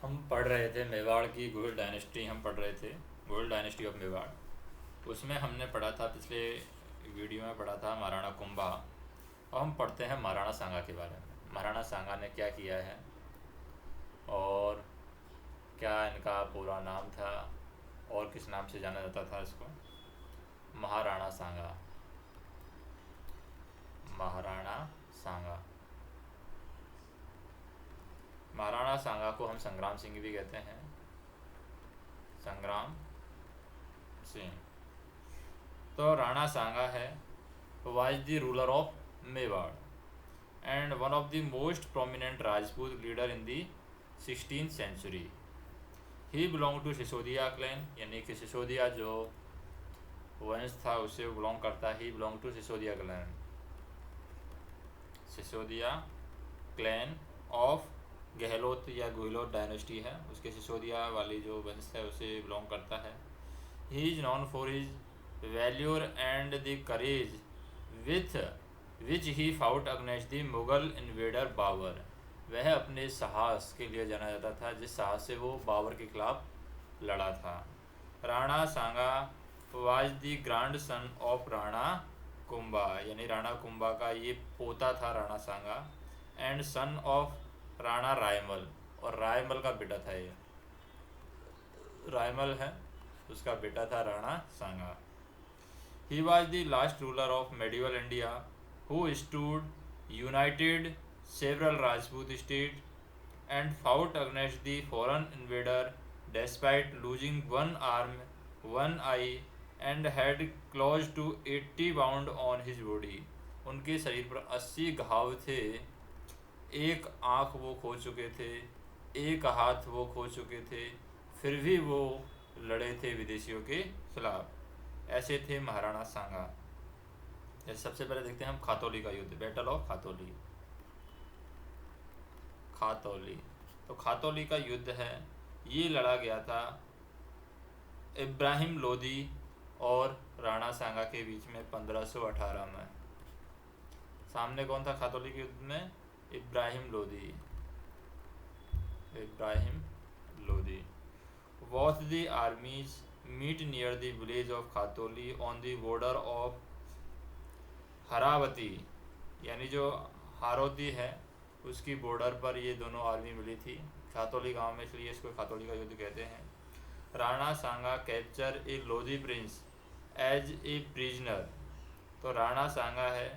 हम पढ़ रहे थे मेवाड़ की घुरिद डायनेस्टी, हम पढ़ रहे थे घुरिद डायनेस्टी ऑफ मेवाड़। उसमें हमने पढ़ा था, पिछले वीडियो में पढ़ा था महाराणा कुंभा। और हम पढ़ते हैं महाराणा सांगा के बारे में। महाराणा सांगा ने क्या किया है और क्या इनका पूरा नाम था और किस नाम से जाना जाता था इसको। महाराणा सांगा, महाराणा सांगा। महाराणा सांगा को हम संग्राम सिंह भी कहते हैं, संग्राम सिंह। तो राणा सांगा है was the ruler of Mewar and one of the most prominent Rajput leader in the 16th century. He belonged to Sisodia clan, यानी कि सिसोदिया जो वंश था उसे बिलोंग करता है। He belong to Sisodia clan, Sisodia clan of Gahlot या गुहलोत डायनेस्टी है, उसके सिसोदिया वाली जो वंश है उसे बिलोंग करता है। He is known for his valour and the courage with which he fought against the Mughal invader Babur. वह अपने साहस के लिए जाना जाता था, जिस साहस से वो बाबर के खिलाफ लड़ा था। Rana Sanga was the grandson of Rana Kumbha, यानी राणा कुंभा का ये पोता था Rana Sanga, and son of Rana Raimal, और रायमल का बेटा था ये। रायमल है उसका बेटा था राणा सांगा। He was the last ruler of medieval India who stood united several Rajput states and fought against the foreign invader despite losing one arm, one eye and had close to 80 wounds on his body. उनके शरीर पर 80 घाव थे, एक आँख वो खो चुके थे, एक हाथ वो खो चुके थे, फिर भी वो लड़े थे विदेशियों के खिलाफ। ऐसे थे महाराणा सांगा। जैसे सबसे पहले देखते हैं हम खातौली का युद्ध, बैटल ऑफ खातौली। खातौली, तो खातौली का युद्ध है, ये लड़ा गया था इब्राहिम लोदी और राणा सांगा के बीच में 1518 में। सामने कौन था खातौली के युद्ध में? Ibrahim Lodi. Ibrahim Lodi. Both the armies meet near the village of Khatoli on the border of हरावती, यानी जो हारोती है उसकी बॉर्डर पर ये दोनों आर्मी मिली थी खातौली गांव में, इसलिए इसको खातौली का युद्ध कहते हैं। Rana Sanga capture a Lodhi prince as a prisoner. तो राणा सांगा है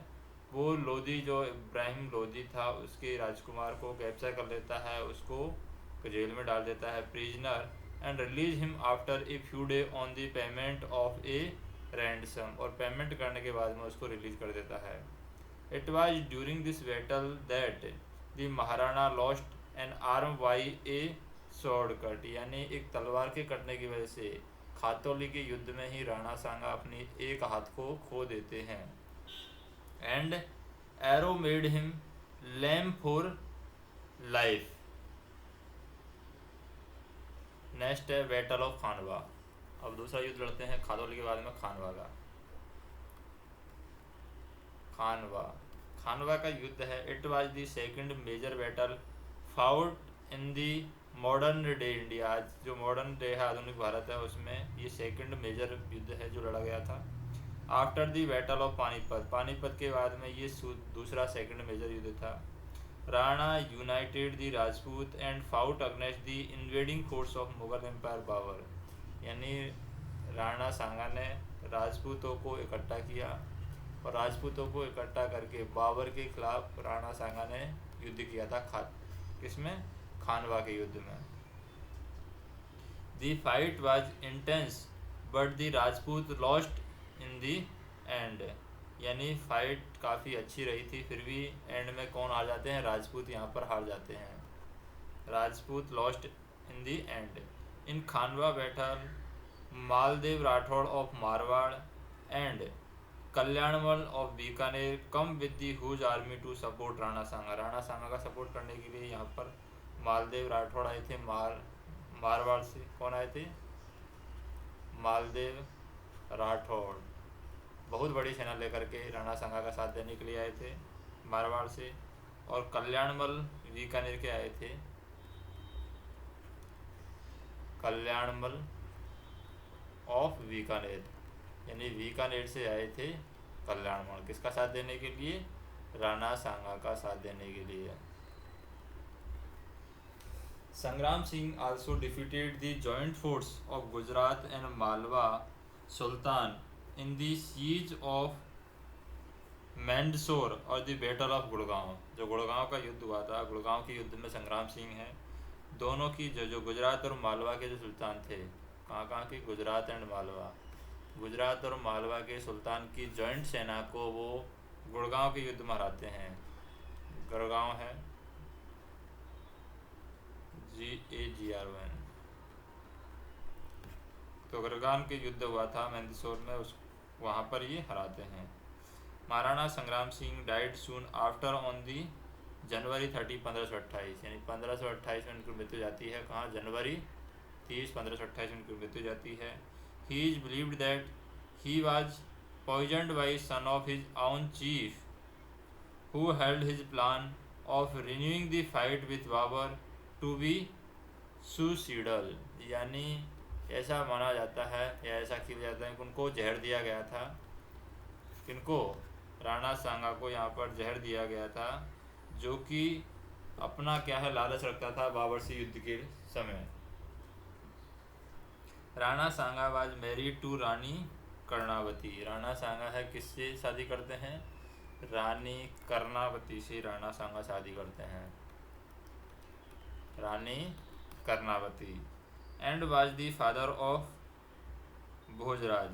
वो लोधी, जो इब्राहिम लोधी था उसके राजकुमार को कैप्चर कर लेता है, उसको जेल में डाल देता है prisoner, and release him after a few day on the payment of a ransom, और पेमेंट करने के बाद में उसको रिलीज कर देता है। It was during this battle that the Maharana lost N arm by A sword cut, यानी एक तलवार के कटने की वजह से खातौली के युद्ध में ही राणा सांगा अपनी एक हाथ को खो देते हैं। And arrow made him lame for life. Next है बैटल ऑफ खानवा। अब दूसरा युद्ध लड़ते हैं खातौली के बाद में खानवा का। खानवा, खानवा का युद्ध है, it was the second major battle fought in the modern day India. आज जो मॉडर्न डे है, आधुनिक भारत है, उसमें ये सेकंड मेजर युद्ध है जो लड़ा गया था। After the battle of Panipat, Panipat के बाद में ये दूसरा सेकंड मेजर युद्ध था। Rana united the Rajput and fought against the invading force of Mughal empire Babur, यानी राणा सांगा ने राजपूतों को इकट्ठा किया और राजपूतों को इकट्ठा करके बाबर के खिलाफ राणा सांगा ने युद्ध किया था। किसमें? खानवा के युद्ध में। The fight was intense but the Rajput lost in the end, यानी फाइट काफ़ी अच्छी रही थी, फिर भी एंड में कौन हार जाते हैं? राजपूत यहाँ पर हार जाते हैं। Rajput lost in the end. In Khanwa battle Maldev Rathore of Marwar and Kalyanmal of Bikaner come with the huge army to support Rana Sanga. Rana Sanga का सपोर्ट करने के लिए यहाँ पर मालदेव राठौड़ आए थे, मारवाड़ से। कौन आए थे? मालदेव राठौड़ बहुत बड़ी सेना लेकर के राणा सांगा का साथ देने के लिए आए थे मारवाड़ से। और कल्याणमल बीकानेर के आए थे। कल्याणमल ऑफ बीकानेर, यानी बीकानेर से आए थे कल्याणमल, किसका साथ देने के लिए? राणा सांगा का साथ देने के लिए। Sangram Singh also defeated the joint force of Gujarat and Malwa sultan in the siege of Mandsaur और द बैटल ऑफ गुड़गांव। जो गुड़गांव का युद्ध हुआ था, गुड़गांव के युद्ध में संग्राम सिंह है दोनों की जो गुजरात और मालवा के जो सुल्तान थे, कहाँ के? गुजरात एंड मालवा, गुजरात और मालवा के सुल्तान की जॉइंट सेना को वो गुड़गांव के युद्ध में हराते हैं। गुड़गांव है GAGRON। तो गुड़गांव के युद्ध हुआ था मैंदसौर में, उस वहाँ पर ये हराते हैं। Maharana Sangram Singh died soon after on the January 30, 1528, यानी 1528 में उनकी मृत्यु जाती है। कहाँ? जनवरी 30, 1528 में उनकी मृत्यु जाती है। He is believed that he was poisoned by son of his own chief who held his plan of renewing the fight with Babur to be suicidal, यानी ऐसा माना जाता है या ऐसा किया जाता है कि उनको जहर दिया गया था। किनको? राणा सांगा को यहाँ पर जहर दिया गया था, जो कि अपना क्या है लालच रखता था बाबर से युद्ध के समय। Rana Sanga was married to रानी कर्णावती। राणा सांगा है किससे शादी करते हैं? रानी कर्णावती से राणा सांगा शादी करते हैं, Rani Karnavati. And was the father of Bhojraj,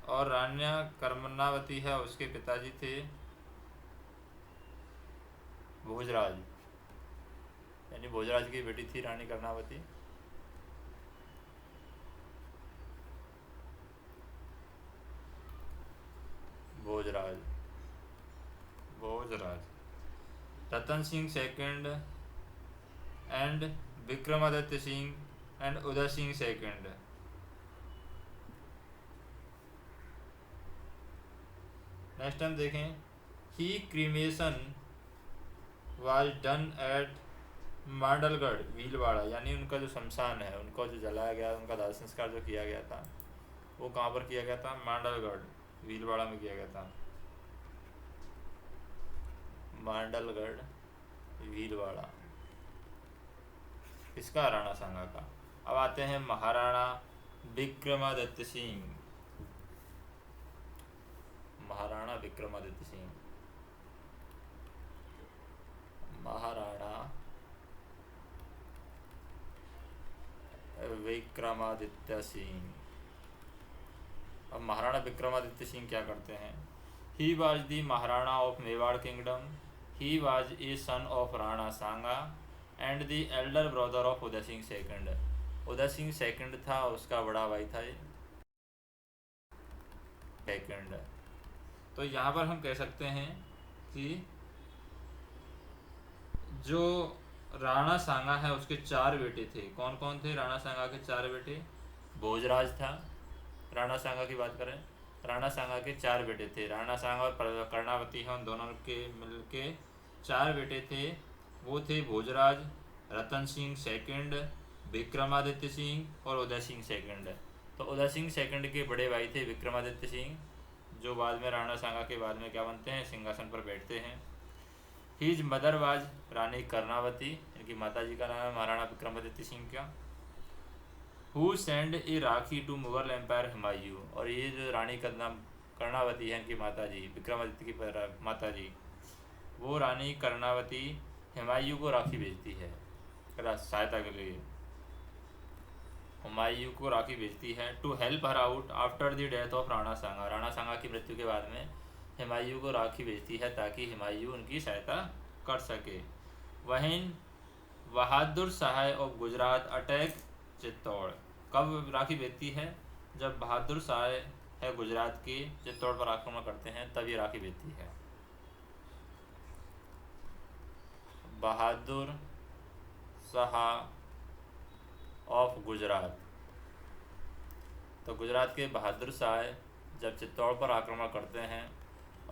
और रान्या कर्मनावती है उसके पिताजी थे भोजराज, यानी भोजराज की बेटी थी Rani Karnavati. Bhojraj, Bhojraj. Ratan Singh second and Vikramaditya Singh and Uday Singh second. Next time देखें, his cremation was done at Mandalgarh Bhilwara, यानी उनका जो शमशान है, उनको जो जलाया गया, उनका दाह संस्कार जो किया गया था वो कहाँ पर किया गया था? मांडलगढ़ भीलवाड़ा में किया गया था, मांडलगढ़ भीलवाड़ा। इसका? राणा सांगा का। अब आते हैं महाराणा विक्रमादित्य सिंह। महाराणा विक्रमादित्य सिंह, महाराणा विक्रमादित्य सिंह। अब महाराणा विक्रमादित्य सिंह क्या करते हैं? He was the Maharana of Mewar kingdom, he was a sun of Rana Sanga and the Elder brother of Uday Singh second. Uday Singh second था, उसका बड़ा भाई था सेकंड। तो यहाँ पर हम कह सकते हैं कि जो राणा सांगा है उसके 4 बेटे थे। कौन कौन थे राणा सांगा के 4 बेटे? भोजराज था, राणा सांगा की बात करें, राणा सांगा के 4 बेटे थे। राणा सांगा और कर्णावती हैं, उन दोनों के मिल के 4 बेटे थे। वो थे भोजराज, रतन सिंह सेकंड, विक्रमादित्य सिंह और उदय सिंह सेकंड। तो उदय सिंह सेकंड के बड़े भाई थे विक्रमादित्य सिंह, जो बाद में राणा सांगा के बाद में क्या बनते हैं? सिंहासन पर बैठते हैं। हिज मदर वाज रानी कर्णावती, इनकी माता जी का नाम है महाराणा विक्रमादित्य सिंह का। Who send a rakhi to Mughal emperor Humayun, और ये जो रानी कर्णावती है इनकी माता जी, विक्रमादित्य की माता जी, वो रानी कर्णावती हुमायूं को राखी भेजती है सहायता के लिए। हुमायूं को राखी भेजती है to help her out after the death of Rana Sanga. Rana Sanga की मृत्यु के बाद में हुमायूं को राखी भेजती है ताकि हुमायूं उनकी सहायता कर सके। वहीं बहादुर शाह ऑफ गुजरात अटैक चित्तौड़। कब राखी भेजती है? जब बहादुर शाह है गुजरात की चित्तौड़ पर आक्रमण करते हैं, तब ये राखी भेजती है। बहादुर शाह ऑफ गुजरात, तो गुजरात के बहादुर शाह जब चित्तौड़ पर आक्रमण करते हैं,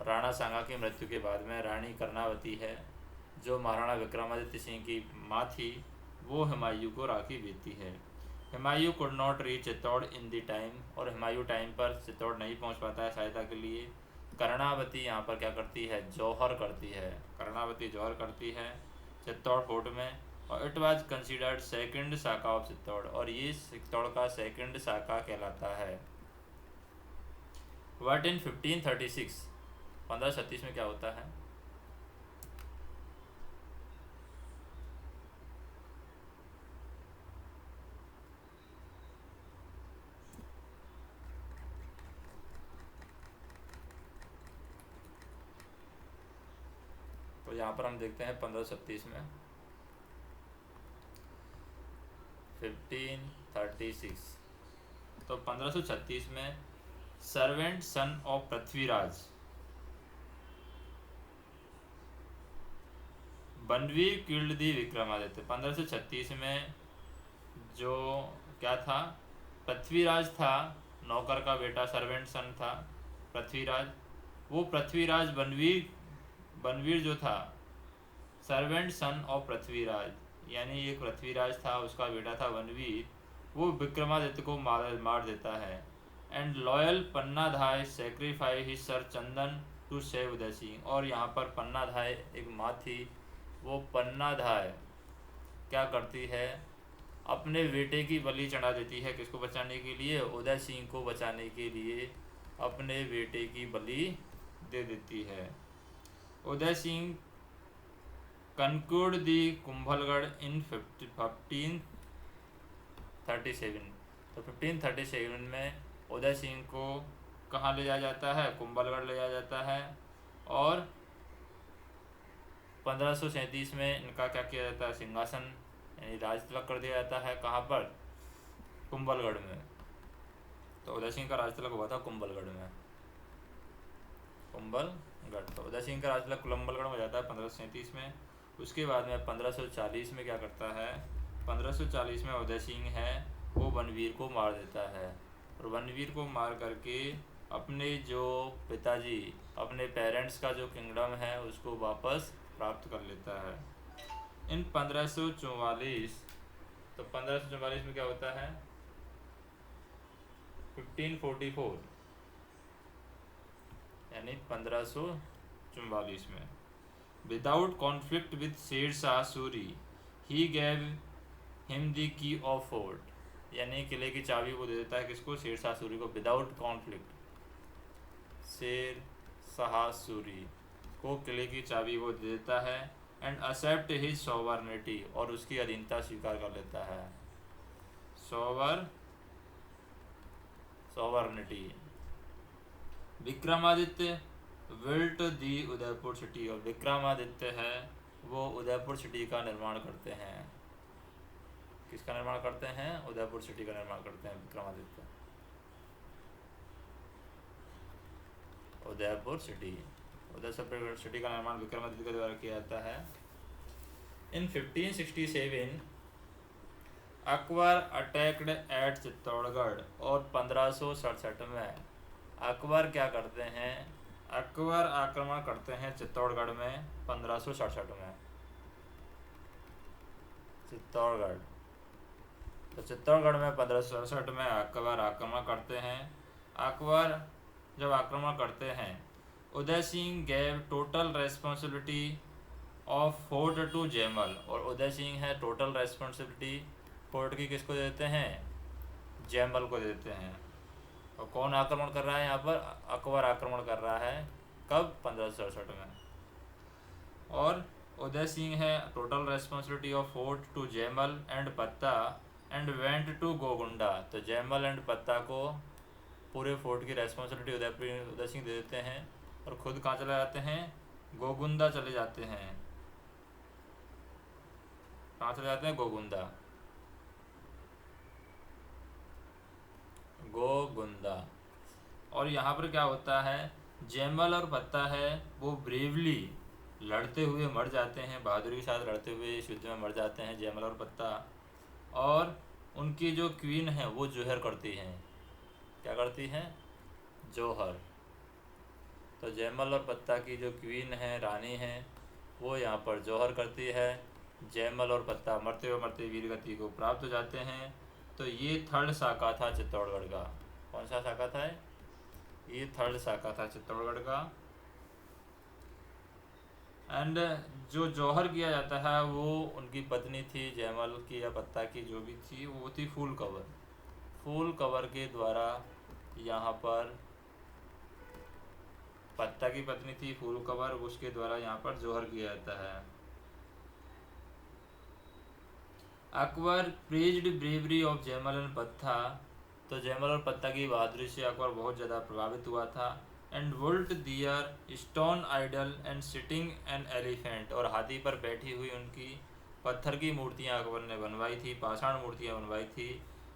राणा सांगा की मृत्यु के बाद में रानी कर्णावती है जो महाराणा विक्रमादित्य सिंह की माँ थी, वो हुमायूं को राखी भेजती है। Humayun could not reach Chittor in the time, और हुमायूं टाइम पर चित्तौड़ नहीं पहुंच पाता है सहायता के लिए। कर्णावती यहाँ पर क्या करती है, जौहर करती है, कर्णावती जौहर करती है चित्तौड़ फोर्ट में। और इट वाज कंसिडर्ड सेकंड शाखा ऑफ चित्तौड़, और ये चित्तौड़ का सेकंड शाखा कहलाता है। व्हाट इन 1536, 1536 में क्या होता है? तो यहाँ पर हम देखते हैं 1536 में 1536, तो 1536 में servant son of Prithviraj Banvir killed the Vikramaditya. 1536 में जो क्या था, पृथ्वीराज था, नौकर का बेटा, सर्वेंट सन था पृथ्वीराज, वो पृथ्वीराज बनवीर, बनवीर जो था सर्वेंट सन ऑफ पृथ्वीराज, यानी एक पृथ्वीराज था, उसका बेटा था बनवीर, वो विक्रमादित्य को मार देता है। And loyal Pannadhai sacrifice his sir Chandan to save Uday Singh, और यहाँ पर पन्नाधाय एक माँ थी, वो पन्नाधाय क्या करती है, अपने बेटे की बलि चढ़ा देती है, किसको बचाने के लिए, उदय सिंह को बचाने के लिए अपने बेटे की बलि दे देती है। उदय सिंह कंक्लूड दी कुंभलगढ़ इन 1537, तो 1537 में उदय सिंह को कहाँ ले जाया जाता है, कुंभलगढ़ ले जाया जाता है। और 1537 में इनका क्या किया जाता है, सिंहासन यानी राज तिलक कर दिया जाता है, कहाँ पर, कुंभलगढ़ में। तो उदय सिंह का राज तिलक हुआ था कुंभलगढ़ में, कुंभलगढ़। तो उदय सिंह का राज तिलक कुंभलगढ़ में हो जाता है 1537 में। उसके बाद में 1540 में क्या करता है, 1540 में उदय सिंह है वो बनवीर को मार देता है, और बनवीर को मार करके अपने जो पिताजी, अपने पेरेंट्स का जो किंगडम है उसको वापस प्राप्त कर लेता है। इन 1544, तो 1544 में क्या होता है, 1544 यानी 1544 में without conflict with Sher Shah Suri he gave him the key of fort, यानी किले की चाबी वो दे देता है किसको, शेर शाह सूरी को, विदाउट कॉन्फ्लिक्ट, शेर शाह सूरी को किले की चाबी वो दे देता है। एंड एक्सेप्ट हिज सॉवर्निटी, और उसकी अधीनता स्वीकार कर लेता है, सॉवर्निटी। विक्रमादित्य बिल्ट दी उदयपुर सिटी, और विक्रमादित्य है वो उदयपुर सिटी का निर्माण करते हैं। किसका निर्माण करते हैं, उदयपुर सिटी का निर्माण करते हैं विक्रमादित्य, उदयपुर सिटी, उदयपुर सिटी का निर्माण विक्रमादित्य के द्वारा किया जाता है। इन 1567 अकबर अटैक्ड एट चित्तौड़गढ़, और 1567 में अकबर क्या करते हैं, अकबर आक्रमण करते हैं चित्तौड़गढ़ में 1567 में, चित्तौड़गढ़। तो चित्तौड़गढ़ में 1567 में अकबर आक्रमण करते हैं। अकबर जब आक्रमण करते हैं, Uday Singh gave total responsibility of fort to Jaimal, और उदय सिंह है टोटल रेस्पॉन्सिबिलिटी फोर्ट की किसको देते हैं, जयमल को देते हैं। और कौन आक्रमण कर रहा है यहाँ पर, अकबर आक्रमण कर रहा है, कब, 1567 में। और उदय सिंह है total responsibility of fort to Jaimal and Patta and went to Gogunda, तो जयमल एंड पत्ता को पूरे फोर्ट की रेस्पॉन्सिबिलिटी उदय सिंह दे देते हैं, और खुद कहाँ चले जाते हैं, गोगुंदा चले जाते हैं। कहाँ चले जाते हैं, गोगुंदा, गोगुंदा। और यहाँ पर क्या होता है, जयमल और पत्ता है वो ब्रेवली लड़ते हुए मर जाते हैं, बहादुरी के साथ लड़ते हुए इस युद्ध में मर जाते हैं जयमल और पत्ता। और उनकी जो क्वीन है वो जोहर करती हैं, क्या करती हैं, जोहर। तो जयमल और पत्ता की जो क्वीन है, रानी है, वो यहाँ पर जोहर करती है, जयमल और पत्ता मरते हुए मरते वीर गति को प्राप्त हो जाते हैं। तो ये थर्ड शाखा था चित्तौड़गढ़ का। कौन सा शाखा था? ये थर्ड शाखा था चित्तौड़गढ़ का। एंड जो जौहर किया जाता है वो उनकी पत्नी थी जयमल की या पत्ता की जो भी थी, वो थी फूल कवर। फूल कवर के द्वारा यहाँ पर पत्ता की पत्नी थी फूल कवर, उसके द्वारा यहाँ पर जौहर किया जाता है। Akbar praised bravery of Jaimal and Patta. तो जयमल और पत्ता की बहादुरी से अकबर बहुत ज़्यादा प्रभावित हुआ था। And built their stone idol and sitting an elephant. और हाथी पर बैठी हुई उनकी पत्थर की मूर्तियाँ अकबर ने बनवाई थी, पाषाण मूर्तियाँ बनवाई थी।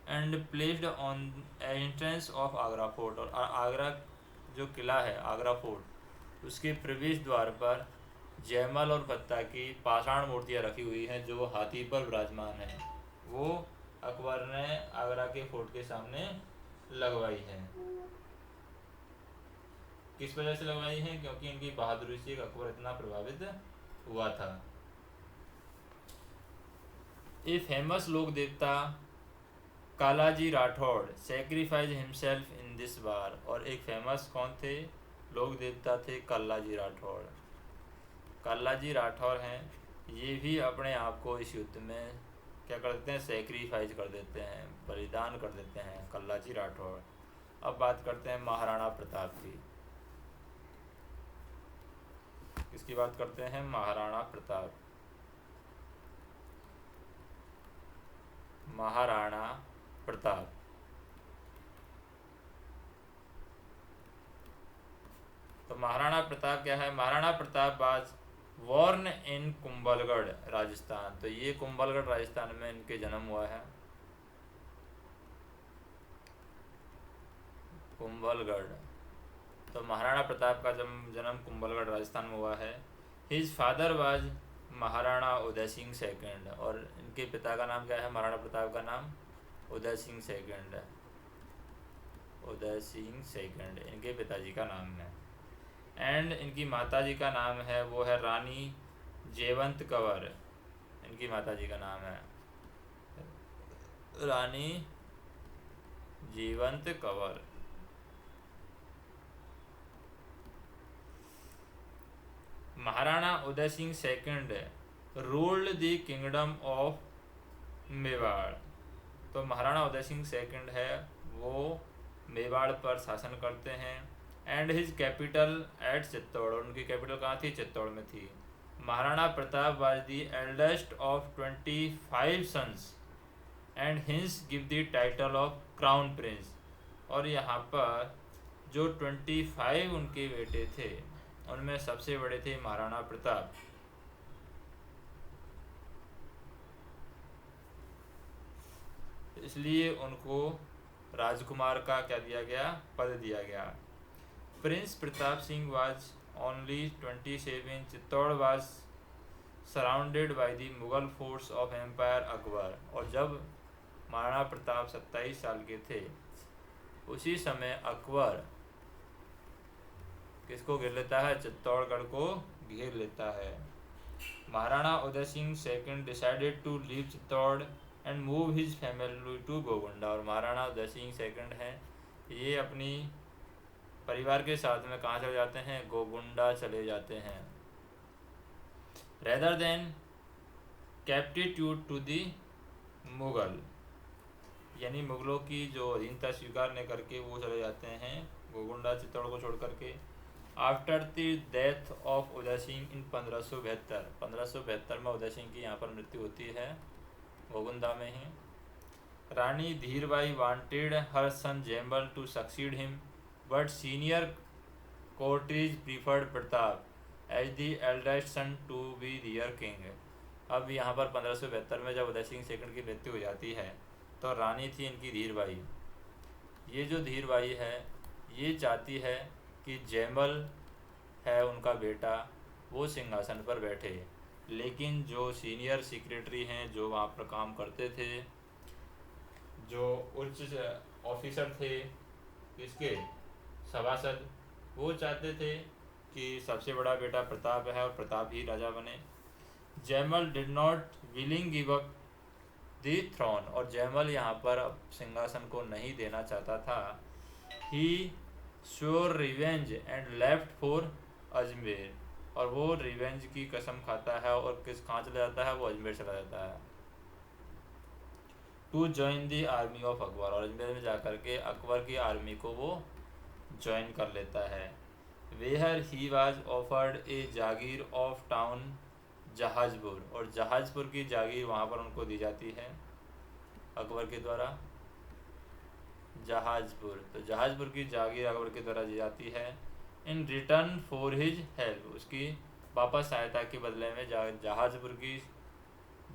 And placed on entrance of Agra fort. और आगरा जो किला है आगरा फोर्ट, उसके प्रवेश द्वार पर जयमल और पत्ता की पाषाण मूर्तियाँ रखी हुई हैं जो हाथी पर विराजमान है। वो अकबर ने आगरा के फोर्ट के सामने लगवाई है। किस वजह से लगवाई है? क्योंकि इनकी बहादुरी से अकबर इतना प्रभावित हुआ था। ए फेमस लोक देवता Kallaji Rathore sacrificed himself in this war. और एक फेमस कौन थे लोक देवता? थे कालाजी राठौड़। कालाजी राठौर हैं, ये भी अपने आप को इस युद्ध में क्या कर देते हैं? सेक्रीफाइस कर देते हैं, बलिदान कर देते हैं कालाजी राठौर। अब बात करते हैं महाराणा प्रताप की। किसकी बात करते हैं? महाराणा प्रताप। महाराणा प्रताप। तो महाराणा प्रताप क्या है? महाराणा प्रताप बाज वॉर्न इन कुंभलगढ़ राजस्थान। तो ये कुंभलगढ़ राजस्थान में इनके जन्म हुआ है। कुंभलगढ़। तो महाराणा प्रताप का जन्म कुंभलगढ़ राजस्थान में हुआ है। His father was Maharana Udai Singh second. और इनके पिता का नाम क्या है? महाराणा प्रताप का नाम उदय सिंह सेकंड है। उदय सिंह सेकंड इनके पिताजी का नाम है। एंड इनकी माताजी का नाम है वो है रानी जयवंत कंवर। इनकी माताजी का नाम है Rani Jaivant Kanwar. Maharana Udai Singh second ruled the kingdom of Mewar. तो महाराणा उदय सिंह सेकंड है वो मेवाड़ पर शासन करते हैं। And his capital at Chittor. और उनकी कैपिटल कहाँ थी? चित्तौड़ में थी। Maharana Pratap was the eldest of 25 sons and hence give the title of crown prince. और यहाँ पर जो 25 उनके बेटे थे उनमें सबसे बड़े थे महाराणा प्रताप। इसलिए उनको राजकुमार का क्या दिया गया? पद दिया गया। Prince Pratap Singh was only 27। Chittor was surrounded by the Mughal force of empire Akbar. और जब महाराणा प्रताप 27 साल के थे उसी समय अकबर किसको घेर लेता है? चित्तौड़गढ़ को घेर लेता है। Maharana Udai Singh second decided to leave Chittor and move his family to Gogunda. और महाराणा उदय सिंह सेकंड हैं, ये अपनी परिवार के साथ में कहाँ चले जाते हैं? गोगुंडा चले जाते हैं। Rather than capitulate to the Mughal, यानी मुगलों की जो अधीनता स्वीकार नहीं करके वो चले जाते हैं गोगुंडा चित्तौड़ को छोड़ करके। After the death of Uday Singh इन 1572 में उदय सिंह की यहाँ पर मृत्यु होती है गोगुंदा में ही। Rani Dheerbai wanted her son Jaimal to succeed him but senior courtiers preferred Pratap as the eldest son to be their king. अब यहाँ पर 1572 में जब उदय सिंह सेकंड की मृत्यु हो जाती है तो रानी थी इनकी धीरबाई। ये जो धीरबाई है ये चाहती है कि जयमल है उनका बेटा वो सिंहासन पर बैठे। लेकिन जो सीनियर सेक्रेटरी हैं जो वहाँ पर काम करते थे, जो उच्च ऑफिसर थे इसके सभासद, वो चाहते थे कि सबसे बड़ा बेटा प्रताप है और प्रताप ही राजा बने। Jaimal did not willing give up the throne, और जयमल यहाँ पर अब सिंहासन को नहीं देना चाहता था। He swore revenge and left for Ajmer, और वो रिवेंज की कसम खाता है और कहाँ चला जाता है, वो अजमेर चला जाता है। To join the army of Akbar, और अजमेर में जाकर के अकबर की आर्मी को वो ज्वाइन कर लेता है। Where he was offered a jagir of town Jahazpur, और जहाजपुर की जागीर वहाँ पर उनको दी जाती है अकबर के द्वारा। जहाजपुर, तो जहाजपुर की जागीर अकबर के द्वारा दी जाती है। In return for his help, उसकी वापस सहायता के बदले में जहाजपुर की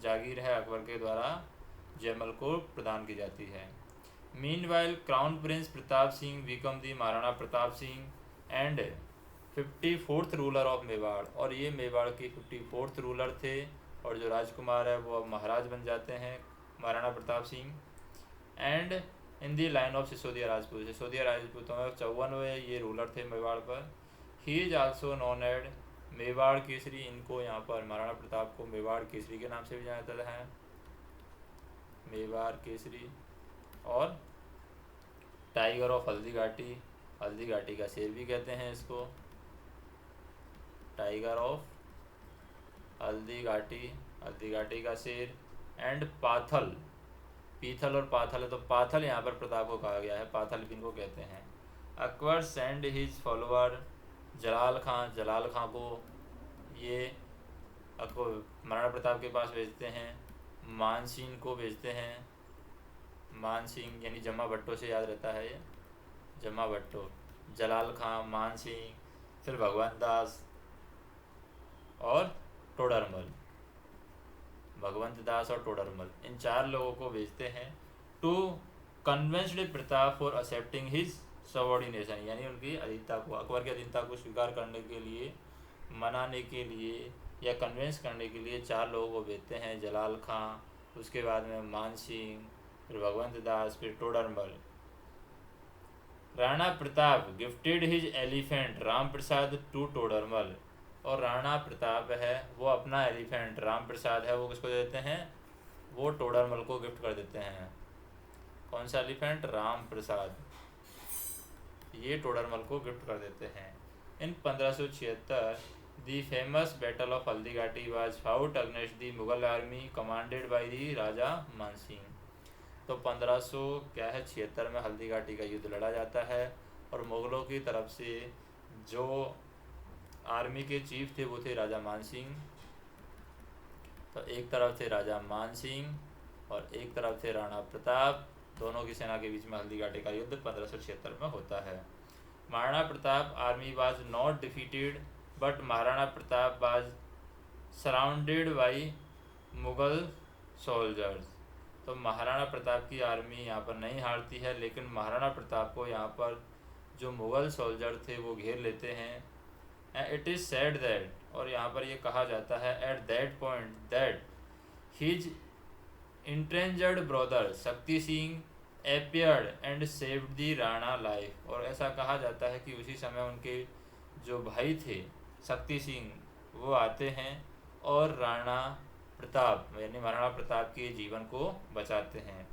जागीर है अकबर के द्वारा जयमल को प्रदान की जाती है। Meanwhile crown Prince Pratap Singh become the Maharana Pratap Singh and 54th ruler of Mewar, और ये मेवाड़ की 54th रूलर थे, और जो राजकुमार है वो अब महाराज बन जाते हैं Maharana Pratap Singh. And in the line of Sisodia Rajput, Sisodia राजपूतों में 54वें ये रूलर थे मेवाड़ पर। He is also known as Mewar Kesari, इनको यहाँ पर महाराणा प्रताप को मेवाड़ केसरी के नाम से भी जाना जाता है, मेवाड़ केसरी। और टाइगर ऑफ हल्दी घाटी, हल्दी घाटी का शेर भी कहते हैं इसको, टाइगर ऑफ हल्दी घाटी का शेर। एंड पाथल, पीथल और पाथल है, तो पाथल यहाँ पर प्रताप को कहा गया है, पाथल भी इनको कहते हैं। अकबर सेंड हिज फॉलोअर जलाल खां को ये अकबर महाराणा प्रताप के पास भेजते हैं। मानसिंह को भेजते हैं, मानसिंह यानी जमा भट्टो से याद रहता है ये, जमा भट्टो, जलाल खां, मानसिंह, फिर भगवंत दास और टोडरमल, भगवंत दास और टोडरमल, इन 4 लोगों को भेजते हैं। To convinced Pratap for accepting his subordination, यानी उनकी अधीनता को, अकबर की अधीनता को स्वीकार करने के लिए, मनाने के लिए या कन्विंस करने के लिए 4 लोगों को भेजते हैं। जलाल खां, उसके बाद में मानसिंह, फिर भगवंत दास, फिर Todarmal. Rana Pratap gifted his elephant Ram Prasad to Todarmal, और राणा प्रताप है वो अपना एलिफेंट राम प्रसाद है वो किसको दे देते हैं, वो टोडरमल को गिफ्ट कर देते हैं। कौन सा एलिफेंट, राम प्रसाद, ये टोडरमल को गिफ्ट कर देते हैं। In 1576 the famous battle of Haldi Ghati was fought against the Mughal army commanded by the Raja Mansingh, तो 1576 में हल्दी घाटी का युद्ध लड़ा जाता है, और मुगलों की तरफ से जो आर्मी के चीफ थे वो थे राजा मानसिंह। तो एक तरफ थे राजा मानसिंह और एक तरफ थे राणा प्रताप, दोनों की सेना के बीच में हल्दी घाटी का युद्ध 1576 में होता है। Maharana Pratap army was not defeated but Maharana Pratap was surrounded by Mughal soldiers, तो महाराणा प्रताप की आर्मी यहाँ पर नहीं हारती है, लेकिन महाराणा प्रताप को यहाँ पर जो मुगल सोल्जर थे वो घेर लेते हैं। इट इज़ सेड दैट, और यहाँ पर ये कहा जाता है at that point that his estranged brother Shakti Singh appeared and saved the Rana life, और ऐसा कहा जाता है कि उसी समय उनके जो भाई थे शक्ति सिंह वो आते हैं और राणा प्रताप यानी महाराणा प्रताप के जीवन को बचाते हैं।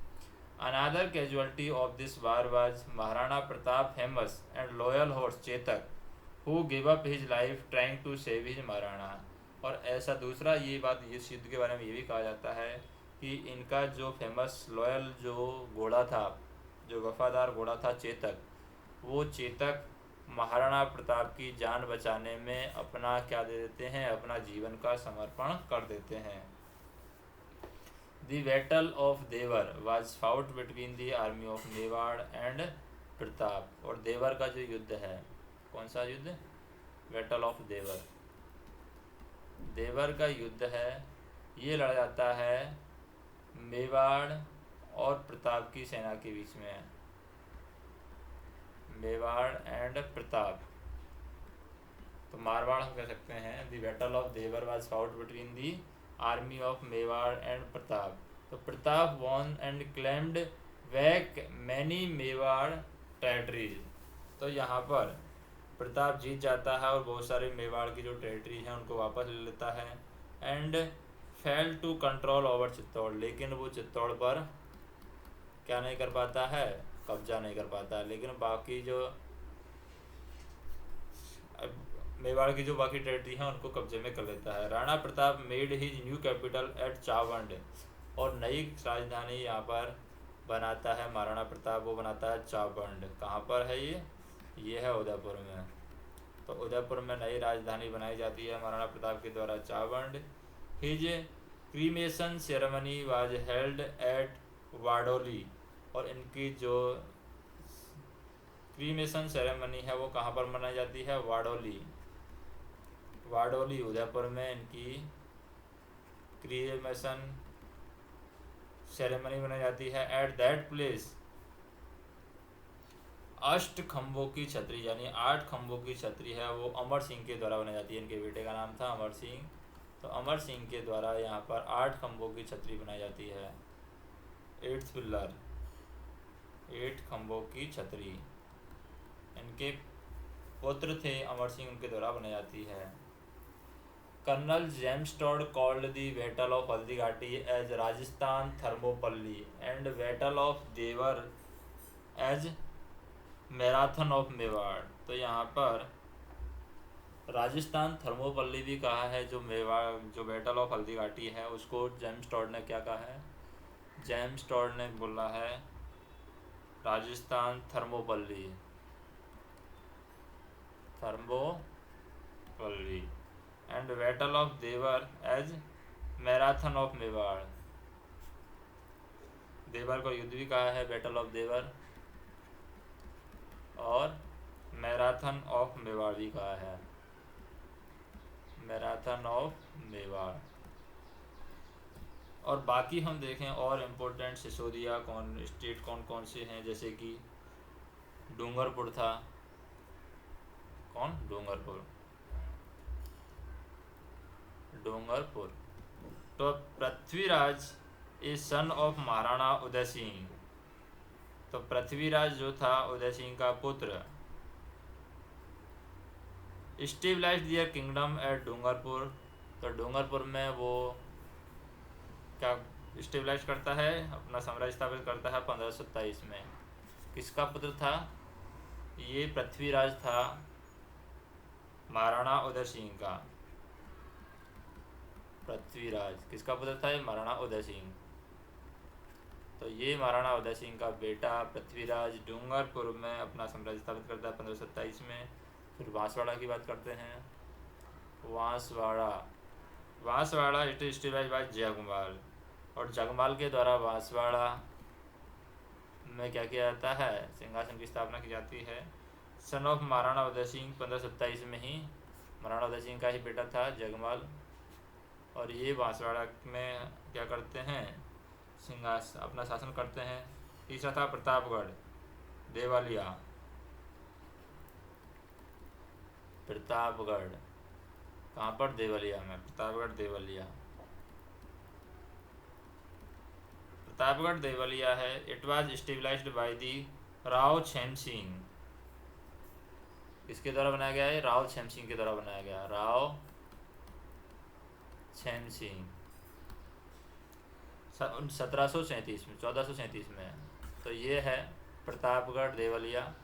Another casualty of this war was Maharana Pratap famous and loyal horse Chetak who give up his life trying to save his Maharana, और ऐसा दूसरा ये बात इस युद्ध के बारे में ये भी कहा जाता है कि इनका जो फेमस लॉयल जो घोड़ा था, जो वफादार घोड़ा था चेतक, वो चेतक महाराणा प्रताप की जान बचाने में अपना क्या दे देते हैं, अपना जीवन का समर्पण कर देते हैं। The battle of Dewair was fought between the army of Mewar and Pratap, और देवर का जो युद्ध है, कौन सा युद्ध, बैटल ऑफ देवर, देवर का युद्ध है, ये लड़ा जाता है मेवाड़ और प्रताप की सेना के बीच में, मेवाड़ एंड प्रताप, तो मारवाड़ हम कह सकते हैं। The battle of Dewair was fought between the army of Mewar and Pratap, तो Pratap won and claimed back many Mewar territories, तो यहाँ पर प्रताप जीत जाता है और बहुत सारे मेवाड़ की जो टेरिटरी हैं उनको वापस ले लेता है। And fail to control over Chittor, लेकिन वो चित्तौड़ पर क्या नहीं कर पाता है, कब्जा नहीं कर पाता। लेकिन बाकी जो मेवाड़ की जो बाकी टेरिटरी हैं उनको कब्जे में कर लेता है। Rana Pratap made his new capital at Chavand, और नई राजधानी यहाँ पर बनाता है महाराणा प्रताप, वो बनाता है चावंड। कहाँ पर है ये है उदयपुर में। तो उदयपुर में नई राजधानी बनाई जाती है महाराणा प्रताप के द्वारा, Chavand. His cremation ceremony was held at Vadoli, और इनकी जो क्रीमेशन सेरेमनी है वो कहाँ पर मनाई जाती है, वाडोली। वाडोली उदयपुर में इनकी क्रीमेशन सेरेमनी बनाई जाती है। एट दैट प्लेस अष्ट खम्भों की छतरी, यानी 8 खम्भों की छतरी है वो अमर सिंह के द्वारा बनाई जाती है। इनके बेटे का नाम था अमर सिंह, तो अमर सिंह के द्वारा यहाँ पर 8 खम्भों की छतरी बनाई जाती है। 8th पिल्लर, 8 खम्भों की छतरी इनके पुत्र थे अमर सिंह, उनके द्वारा बनाई जाती है। Colonel James Tod called the battle of Haldighati as Rajasthan Thermopylae and battle of Dewair as marathon of Mewar. तो यहाँ पर राजस्थान थर्मोपल्ली भी कहा है, जो मेवाड़ जो बैटल ऑफ हल्दीघाटी है उसको जेम्स टॉड ने क्या कहा है, जेम्स टॉड ने बोला है Rajasthan Thermopylae, Thermopylae and battle of Dewair as marathon of Mewar. Dewair को युद्ध भी कहा है बैटल ऑफ देवर, और मैराथन ऑफ मेवाड़ भी कहा है, मैराथन ऑफ मेवाड़। और बाकी हम देखें और इम्पोर्टेंट सिसोदिया स्टेट कौन कौन से हैं, जैसे कि डूंगरपुर था, कौन, डूंगरपुर, डूंगरपुर। तो Prithviraj is son of Maharana Udai Singh, तो पृथ्वीराज जो था उदय सिंह का पुत्र, stabilize their kingdom at Dungarpur. तो डूंगरपुर में वो क्या स्टेबलाइज करता है, अपना साम्राज्य स्थापित करता है 1527 में। किसका पुत्र था ये, पृथ्वीराज था महाराणा उदय सिंह का। पृथ्वीराज किसका पुत्र था, ये महाराणा उदय सिंह। तो ये महाराणा उदय सिंह का बेटा पृथ्वीराज डूंगरपुर में अपना साम्राज्य स्थापित करता है 1527 में। फिर बांसवाड़ा की बात करते हैं, Banswara it is stabilized by Jagmal, और जगमाल के द्वारा बांसवाड़ा में क्या किया जाता है, सिंहासन की स्थापना की जाती है। सन ऑफ महाराणा उदय सिंह, 1527 में ही महाराणा उदय सिंह का ही बेटा था जगमाल, और ये बांसवाड़ा में क्या करते हैं, सिंहासन अपना शासन करते हैं। तीसरा था प्रतापगढ़ देवालिया, प्रतापगढ़ कहाँ पर, देवलिया में, प्रतापगढ़ देवलिया, प्रतापगढ़ देवलिया है। It was stabilized by the Rao Kshem Singh, किसके द्वारा बनाया गया है, राव छेम सिंह के द्वारा बनाया गया, राव छेम सिंह 1737 में, 1437 में। तो ये है प्रतापगढ़ देवलिया,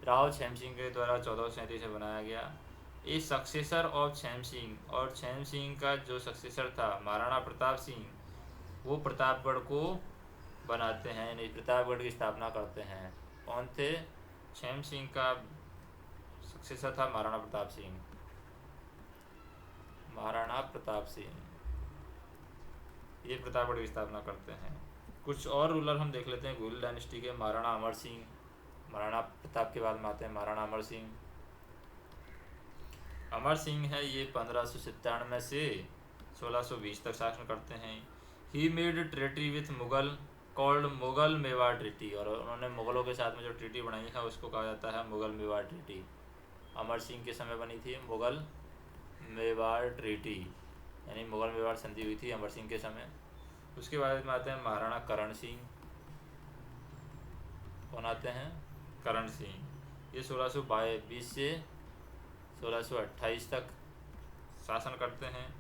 राव छेम सिंह के द्वारा 1437 में बनाया गया। ए सक्सेसर ऑफ छेम सिंह, और छेम सिंह का जो सक्सेसर था महाराणा प्रताप सिंह, वो प्रतापगढ़ को बनाते हैं, यानी प्रतापगढ़ की स्थापना करते हैं। कौन थे, छेम सिंह का सक्सेसर था महाराणा प्रताप सिंह, महाराणा प्रताप सिंह, ये प्रतापगढ़ की स्थापना करते हैं। कुछ और रूलर हम देख लेते हैं घुरिद डायनेस्टी के। महाराणा अमर सिंह, महाराणा प्रताप के बाद में आते हैं महाराणा अमर सिंह। अमर सिंह है ये 1597 से 1620 तक शासन करते हैं। He made treaty with Mughal called Mughal Mewar treaty, और उन्होंने मुगलों के साथ में जो ट्रीटी बनाई है उसको कहा जाता है मुगल मेवाड़ ट्रीटी। अमर सिंह के समय बनी थी मुगल मेवाड़ ट्रीटी, यानी मुगल मेवाड़ संधि हुई थी अमर सिंह के समय। उसके बाद में आते हैं महाराणा करण सिंह। कौन आते हैं, करण सिंह। ये 1622 से 1628 तक शासन करते हैं।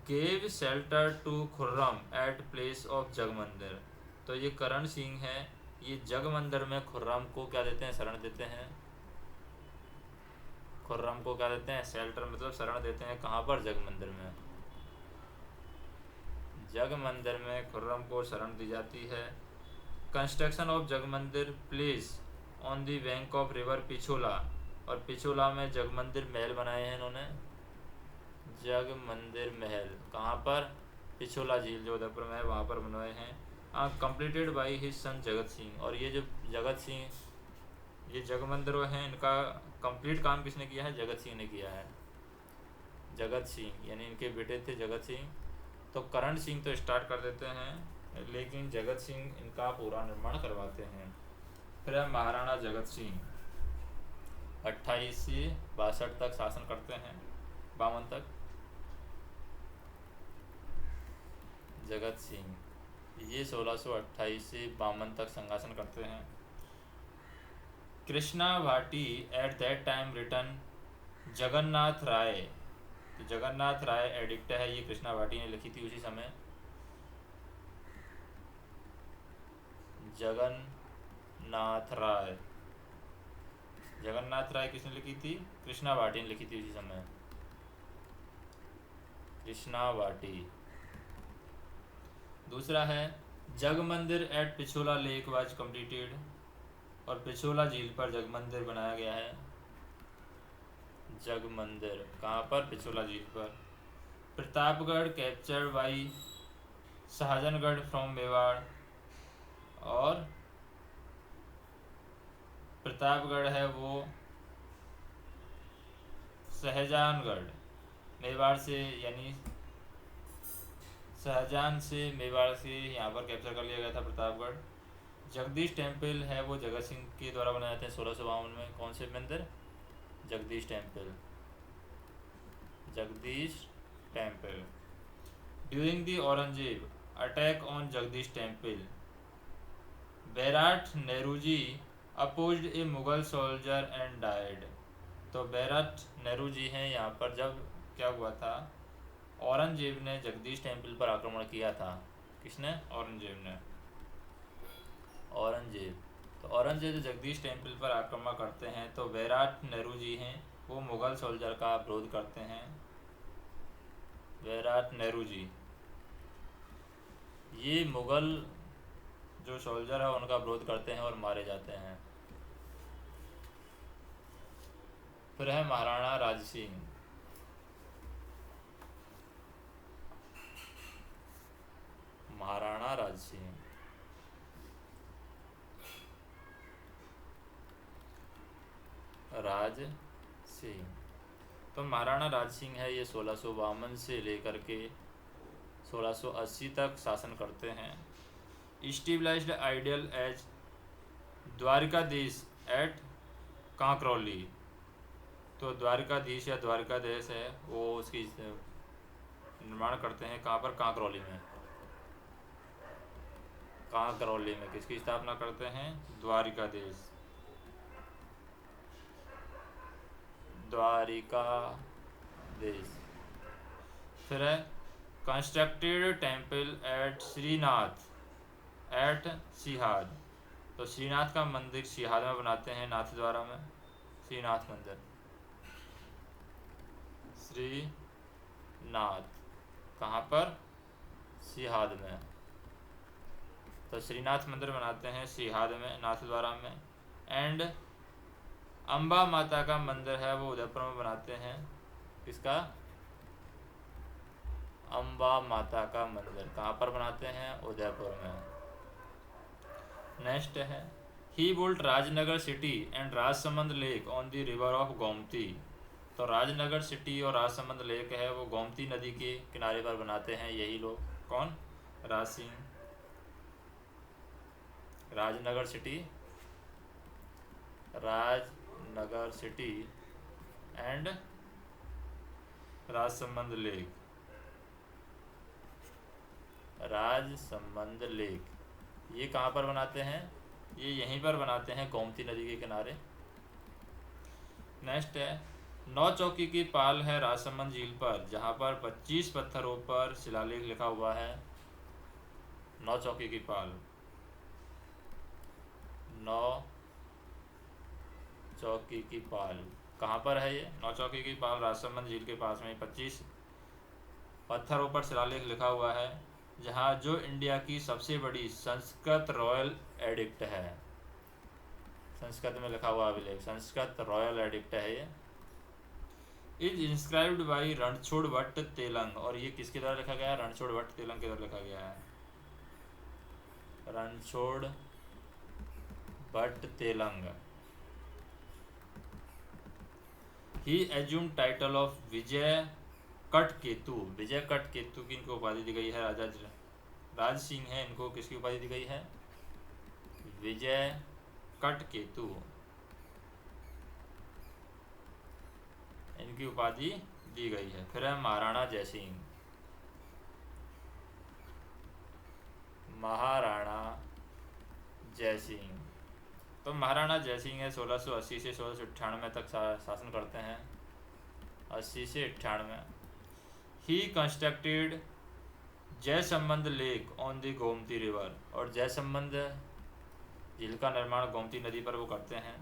Gave shelter to Khurram at place of Jagmandir. तो ये करण सिंह है, ये जगमंदिर में खुर्रम को क्या देते हैं, शरण देते हैं। खुर्रम को क्या देते हैं, शेल्टर मतलब शरण देते हैं। कहाँ पर, जगमंदिर में। जगमंदिर में खुर्रम को शरण दी जाती है। Construction of Jag Mandir place on the bank of river Pichola, और पिछोला में जगमंदिर महल बनाए हैं इन्होंने। जगमंदिर महल कहाँ पर, पिछोला झील जो उदयपुर में है वहाँ पर बनवाए हैं। Completed by his son Jagat Singh. और ये जो जगत सिंह, ये जगमंदिर हैं, इनका कंप्लीट काम किसने किया है, जगत सिंह ने किया है। जगत सिंह यानी इनके बेटे थे जगत सिंह। तो करण सिंह तो स्टार्ट कर देते हैं, लेकिन जगत सिंह इनका पूरा निर्माण करवाते हैं। फिर है महाराणा जगत सिंह, 28 से 62 तक शासन करते हैं, 52 तक। जगत सिंह ये 1628 से 52 तक सिंहासन करते हैं। Krishna Bhati at that time written Jagannath Rai. तो जगन्नाथ राय एडिक्ट है, ये कृष्णा भाटी ने लिखी थी उसी समय। जगन्नाथ राय, जगन्नाथ राय किसने लिखी थी, कृष्णा भाटी ने लिखी थी उसी समय। कृष्णा भाटी। दूसरा है Jagmandir at Pichola lake was completed, और पिछोला झील पर जगमंदिर बनाया गया है। जगमंदिर कहाँ पर, पिछोला झील पर। Pratapgarh capture by Shahjahangarh from Mewar, और प्रतापगढ़ है वो शाहजहानगढ़ मेवाड़ से, यानी शाहजहां से मेवाड़ से यहाँ पर कैप्चर कर लिया गया था प्रतापगढ़। जगदीश टेम्पल है वो जगत सिंह के द्वारा बनाए जाते हैं 1652 में। कौन से मंदिर, Jagdish temple. Jagdish temple. During the Aurangzeb attack on Jagdish temple, Bairat Nehruji opposed a Mughal soldier and died. तो बैराट नेहरू जी हैं यहाँ पर, जब क्या हुआ था, औरंगजेब ने जगदीश टेम्पल पर आक्रमण किया था। किसने, औरंगजेब ने। औरंगजेब, तो औरंगजेब जो जगदीश टेम्पल पर आक्रमण करते हैं, तो बैराट नेहरू जी हैं वो मुगल सोल्जर का विरोध करते हैं। बैराट नेहरू जी ये मुगल जो सोल्जर है उनका विरोध करते हैं और मारे जाते हैं। फिर है महाराणा राज सिंह। महाराणा राज सिंह राज सिंह, तो महाराणा राज सिंह है ये 1652 से लेकर के 1680 तक शासन करते हैं। Stabilized idol as Dwarkadhish at Kankroli. तो द्वारिकाधीश या द्वारिकाधीश है वो उसकी निर्माण करते हैं कहाँ पर, कांकरौली में। कांकरौली में किसकी स्थापना करते हैं, द्वारिकाधीश। द्वारिकाधीश। फिर है constructed temple at Shrinath at Sihad. तो श्रीनाथ का मंदिर सिहाद में बनाते हैं, नाथ द्वारा में। श्रीनाथ मंदिर, श्रीनाथ कहाँ पर, सिहाद में। तो श्रीनाथ मंदिर बनाते हैं सिहाद में, नाथ द्वारा में। एंड अम्बा माता का मंदिर है वो उदयपुर में बनाते हैं। किसका, अम्बा माता का मंदिर कहाँ पर बनाते हैं, उदयपुर में। नेक्स्ट है he built Rajnagar city and Rajsamand lake on the river of Gomti. तो राजनगर सिटी और राजसमंद लेक है वो गोमती नदी के किनारे पर बनाते हैं यही लोग। कौन, Raj Singh. Rajnagar city, Rajnagar city and Rajsamand lake. Rajsamand lake ये कहाँ पर बनाते हैं, ये यहीं पर बनाते हैं गोमती नदी के किनारे। नेक्स्ट है नौ चौकी की पाल है राजसमंद झील पर, जहाँ पर 25 पत्थरों पर शिलालेख लिखा हुआ है। नौ चौकी की पाल, नौ चौकी की पाल कहाँ पर है ये? नौ चौकी की पाल राजसमंद झील के पास में 25 पत्थरों पर शिलालेख लिखा हुआ है, जहाँ जो इंडिया की सबसे बड़ी संस्कृत रॉयल एडिक्ट है। संस्कृत में लिखा हुआ अभिलेख, संस्कृत रॉयल एडिक्ट है ये। Is inscribed by Ranchhod Bhatt Telang, और ये किसके द्वारा लिखा गया है? रणछोड़ भट्ट तेलंग के द्वारा लिखा गया है। Ranchhod Bhatt Telang. He assume title of Vijay Kat Ketu. Vijay Kat Ketu की इनको उपाधि दी गई है। राजा राज सिंह है, इनको किसकी उपाधि दी गई है? विजय कट केतु, इनकी उपाधि दी गई है। फिर है महाराणा जयसिंह। महाराणा जयसिंह, तो महाराणा जयसिंह है 1680 से 1698 तक शासन करते हैं। 80 से 98। He constructed Jaisamand lake on the Gomti river, और जयसंबंध झील का निर्माण गोमती नदी पर वो करते हैं।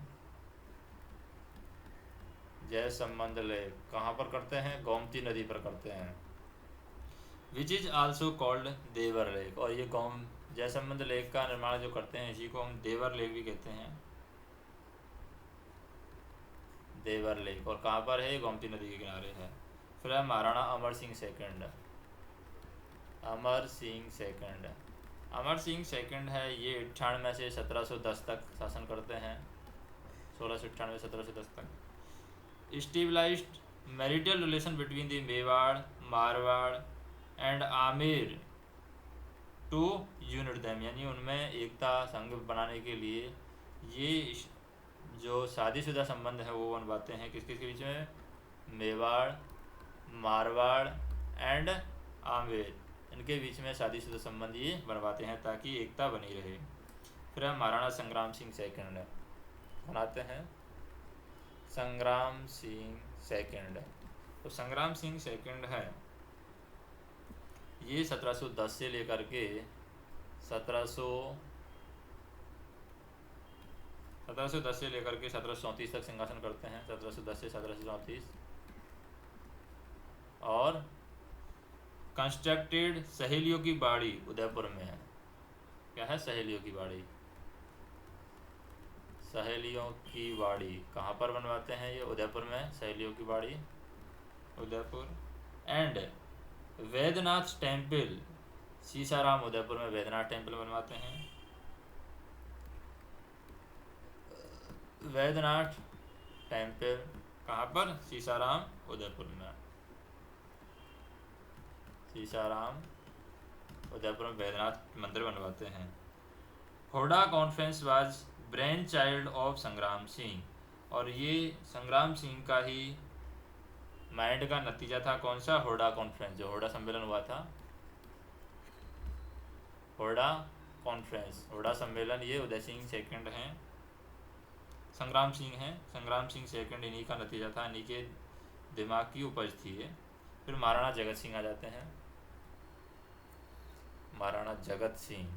जयसंबंध लेक कहाँ पर करते हैं? गोमती नदी पर करते हैं। Which is also called Dewair lake, और ये जयसंबंध लेक का निर्माण जो करते हैं इसी को हम देवर लेक भी कहते हैं। देवर लेक, और कहाँ पर है? गोमती नदी के किनारे है। फिर है Maharana Amar Singh second. Amar Singh second, Amar Singh second है, ये 98 से 1710 तक शासन करते हैं। 1698 1710 तक। Stabilized marital relation between the Mewar, Marwar and Amer to unite them, यानी उनमें एकता संघ बनाने के लिए ये जो शादीशुदा संबंध है वो बनवाते हैं। किस किस के बीच में? मेवाड़, मारवाड़ एंड आमेर, इनके बीच में शादीशुदा संबंध ये बनवाते हैं ताकि एकता बनी रहे। फिर हम महाराणा संग्राम सिंह सेकंड बनाते हैं। संग्राम सिंह सेकंड, तो संग्राम सिंह सेकंड है, ये 1710 से लेकर के 1710 से लेकर के 1734 तक सिंहासन करते हैं। 1710 से 1734। और कंस्ट्रक्टेड सहेलियों की बाड़ी उदयपुर में है। क्या है? सहेलियों की बाड़ी। सहेलियों की बाड़ी कहाँ पर बनवाते हैं? ये उदयपुर में सहेलियों की बाड़ी, उदयपुर। एंड वैद्यनाथ टेम्पल सीसाराम, उदयपुर में वैद्यनाथ टेम्पल बनवाते हैं। वैद्यनाथ टेम्पल कहाँ पर? सीसाराम, उदयपुर में। सीसाराम, उदयपुर में वैद्यनाथ मंदिर बनवाते हैं। Hurda conference was brain child of Sangram Singh, और ये संग्राम सिंह का ही माइंड का नतीजा था। कौन सा? होडा कॉन्फ्रेंस, जो होडा सम्मेलन हुआ था। होडा कॉन्फ्रेंस, होडा सम्मेलन, ये उदय सिंह सेकंड हैं, संग्राम सिंह हैं। संग्राम सिंह सेकंड इन्हीं का नतीजा था, इन्हीं के दिमाग की उपज थी ये। फिर महाराणा जगत सिंह आ जाते हैं। महाराणा जगत सिंह,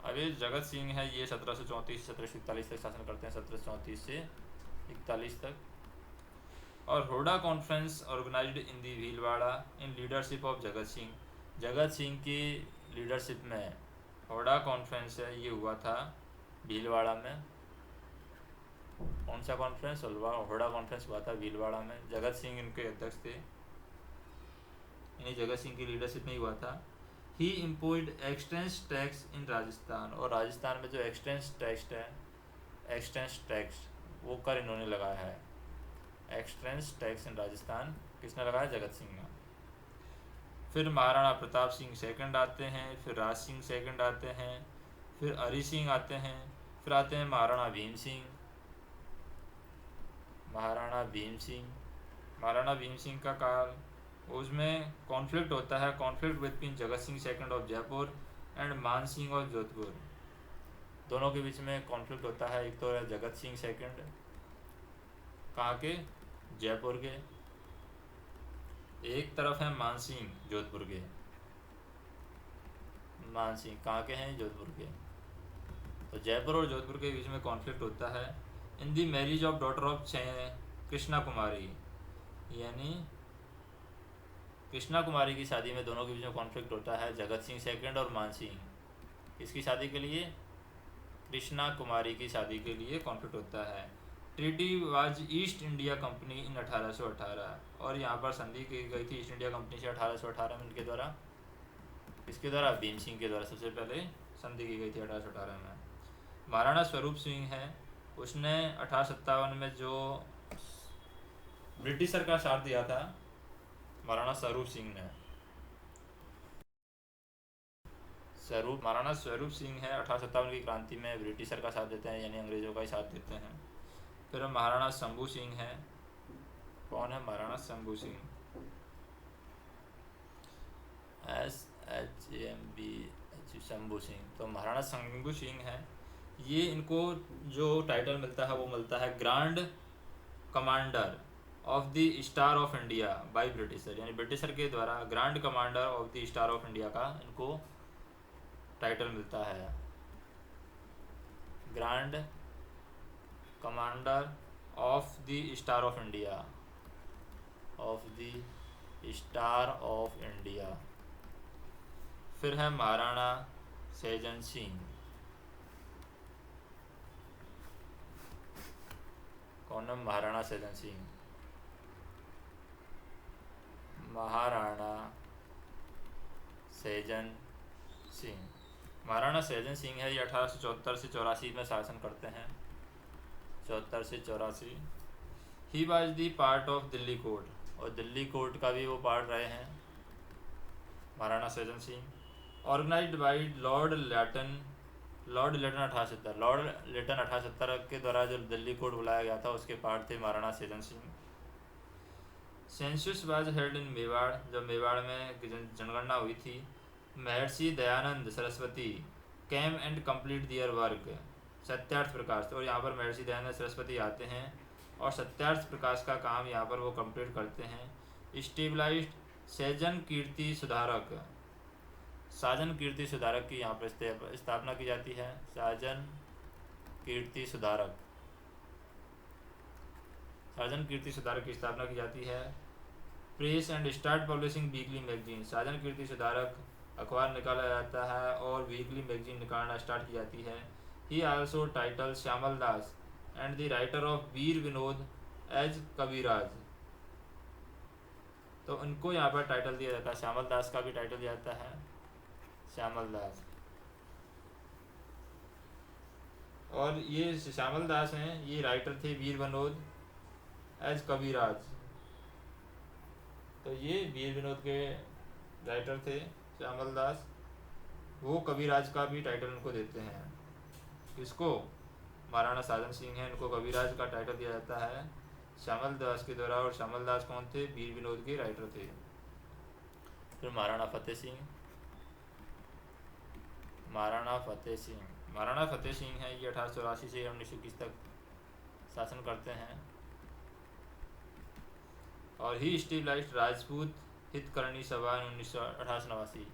अब ये जगत सिंह है, ये 1734 से 1741 तक शासन करते हैं। 1734 से 41 तक। और Hurda conference organized in the Bhilwara in leadership of Jagat Singh. Jagat Singh की लीडरशिप में होडा कॉन्फ्रेंस है, ये हुआ था भीलवाड़ा में। कौन सा कॉन्फ्रेंस? होडा कॉन्फ्रेंस हुआ था भीलवाड़ा में। जगत सिंह इनके अध्यक्ष थे, इन्हीं जगत सिंह की लीडरशिप में ही हुआ था। ही इम्पोज्ड एक्सटेंस टैक्स इन राजस्थान, और राजस्थान में जो एक्सटेंस टैक्स है, एक्सटेंस टैक्स वो कर इन्होंने लगाया है। एक्सटेंस टैक्स इन राजस्थान किसने लगाया? जगत सिंह ने। फिर महाराणा प्रताप सिंह सेकंड आते हैं, फिर राज सिंह सेकंड आते हैं, फिर हरि सिंह आते हैं, फिर आते हैं महाराणा भीम सिंह। महाराणा भीम सिंह, महाराणा भीम सिंह का काल, उसमें कॉन्फ्लिक्ट होता है, conflict between Jagat Singh second of Jaipur and मान सिंह ऑफ जोधपुर। दोनों के बीच में कॉन्फ्लिक्ट होता है। एक तो है जगत सिंह सेकंड, कहाँ के? जयपुर के। एक तरफ है मानसिंह, जोधपुर के। मानसिंह कहाँ के हैं? जोधपुर के। तो जयपुर और जोधपुर के बीच में कॉन्फ्लिक्ट होता है in the marriage of daughter of Krishna Kumari, यानी कृष्णा कुमारी की शादी में दोनों के बीच में कॉन्फ्लिक्ट होता है, जगत सिंह सेकंड और मान सिंह। इसकी शादी के लिए, कृष्णा कुमारी की शादी के लिए कॉन्फ्लिक्ट होता है। Treaty was east India company इन 1818, और यहाँ पर संधि की गई थी ईस्ट इंडिया कंपनी से 1818 में इनके द्वारा, इसके द्वारा भीम सिंह के द्वारा सबसे पहले संधि की गई थी 1818 में। महाराणा स्वरूप सिंह है, उसने 1857 में जो ब्रिटिशर का साथ दिया था, महाराणा स्वरूप सिंह ने, महाराणा स्वरूप सिंह है 1857 की क्रांति में ब्रिटिशर का साथ देते हैं, यानी अंग्रेजों का ही साथ देते हैं। फिर महाराणा शंभू सिंह है। कौन है महाराणा शंभू सिंह? SHMB शंभू सिंह। तो महाराणा शंभू सिंह है, ये इनको जो टाइटल मिलता है वो मिलता है grand commander of the star of India by britisher, यानी ब्रिटिशर के द्वारा grand commander of the star of India का इनको टाइटल मिलता है। Grand commander of the star of India, of the star of India. फिर है महाराणा सैजन सिंह। कौन है महाराणा सैजन सिंह? महाराणा सैजन सिंह, महाराणा सैजन सिंह है, ये 1874 से 84 में शासन करते हैं, 74 से 84। He was the part of Delhi court, और दिल्ली कोर्ट का भी वो पार्ट रहे हैं Maharana Sajjan Singh. Organised by Lord Layton 1870, Lord लेटन 1870 के द्वारा जो दिल्ली कोर्ट बुलाया गया था उसके पार्ट थे Maharana Sajjan Singh. Census was held in Mewar, जब मेवाड़ में जनगणना हुई थी। Maharshi Dayanand Saraswati came and complete their work, Satyarth Prakash, और यहाँ पर महर्षि दयानंद सरस्वती आते हैं और सत्यार्थ प्रकाश का काम यहाँ पर वो कंप्लीट करते हैं। स्टेबलाइज्ड सैजन कीर्ति सुधारक, साजन कीर्ति सुधारक की यहाँ पर स्थापना की जाती है। साजन कीर्ति सुधारक, साजन कीर्ति सुधारक की स्थापना की जाती है। Press and start publishing weekly magazine, Sajjan Kirti Sudharak अखबार निकाला जाता है और वीकली मैगजीन निकालना स्टार्ट की जाती है। He also title Shyamal Das and the writer of Veer Vinod as Kaviraj, तो उनको यहाँ पर टाइटल दिया जाता है, श्यामल दास का भी टाइटल दिया जाता है, श्यामल दास। और ये श्यामल दास हैं, ये राइटर थे वीर विनोद एज कविराज, तो ये वीर विनोद के राइटर थे श्यामल दास, वो कविराज का भी टाइटल उनको देते हैं। इसको महाराणा साजन सिंह है, इनको कविराज का टाइटल दिया जाता है श्यामल दास के द्वारा, और श्यामल दास कौन थे? वीर विनोद के राइटर थे। फिर महाराणा फतेह सिंह, महाराणा फतेह सिंह, महाराणा फतेह सिंह है, ये 1884 से 1921 तक शासन करते हैं। और ही स्टेबलाइज्ड राजपूत हितकर्णी सभा 1889,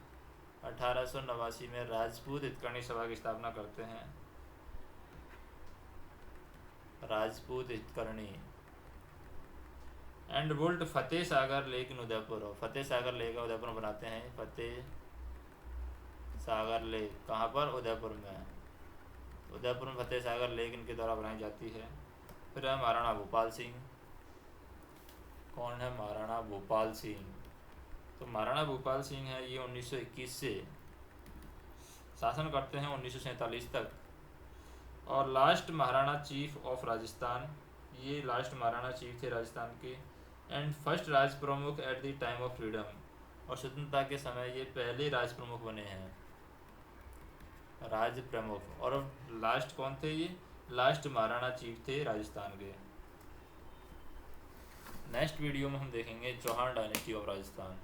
1889 में राजपूत हितकर्णी सभा की स्थापना करते हैं, Rajput Hitkarini. And built Fateh Sagar lake in Udaipur, Fateh Sagar lake Udaipur में बनाते हैं, फतेह सागर लेक कहाँ पर? उदयपुर में, उदयपुर में फतेह सागर लेक इनके द्वारा बनाई जाती है। फिर है महाराणा भूपाल सिंह। कौन है महाराणा भूपाल सिंह? तो महाराणा भूपाल सिंह है, ये 1921 से शासन करते हैं 1947 तक, और last Maharana chief of Rajasthan, ये लास्ट महाराणा चीफ थे राजस्थान के। एंड फर्स्ट राज प्रमुख at the time of freedom, और स्वतंत्रता के समय ये पहले राज प्रमुख बने हैं, राज प्रमुख। और लास्ट कौन थे? ये लास्ट महाराणा चीफ थे राजस्थान के। नेक्स्ट वीडियो में हम देखेंगे चौहान डायनेस्टी ऑफ राजस्थान।